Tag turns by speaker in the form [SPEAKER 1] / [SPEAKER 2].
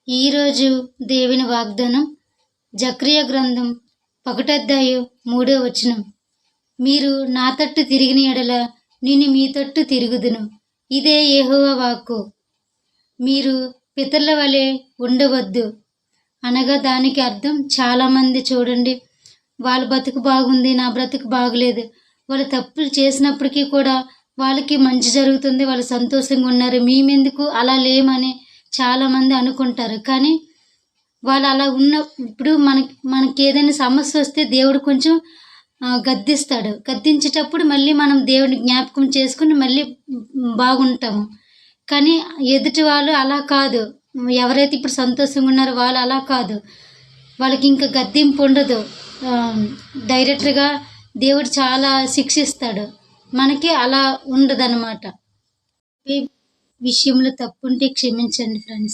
[SPEAKER 1] ఈరోజు దేవుని వాగ్దానం జకర్యా గ్రంథం 1:3 మీరు నా తట్టు తిరిగిన ఎడల నేను మీ తట్టు తిరుగుదును. ఇదే యెహోవా వాక్కు. మీరు పితరుల వలె ఉండవద్దు అనగా దానికి అర్థం, చాలామంది చూడండి, వాళ్ళ బ్రతుకు బాగుంది, నా బ్రతుకు బాగలేదు. వాళ్ళు తప్పులు చేసినప్పటికీ కూడా వాళ్ళకి మంచి జరుగుతుంది, వాళ్ళు సంతోషంగా ఉన్నారు, మేమెందుకు అలా లేమని చాలామంది అనుకుంటారు. కానీ వాళ్ళు అలా ఇప్పుడు మనకి ఏదైనా సమస్య వస్తే దేవుడు కొంచెం గద్దిస్తాడు. గద్దించేటప్పుడు మళ్ళీ మనం దేవుడిని జ్ఞాపకం చేసుకుని మళ్ళీ బాగుంటాము. కానీ ఎదుటి వాళ్ళు అలా కాదు. ఎవరైతే ఇప్పుడు సంతోషంగా ఉన్నారో వాళ్ళు అలా కాదు. వాళ్ళకి ఇంకా గద్దింపు ఉండదు. డైరెక్ట్గా దేవుడు చాలా శిక్షిస్తాడు. మనకి అలా ఉండదన్నమాట. ఈ విషయంలో తప్పుంటే క్షమించండి ఫ్రెండ్స్.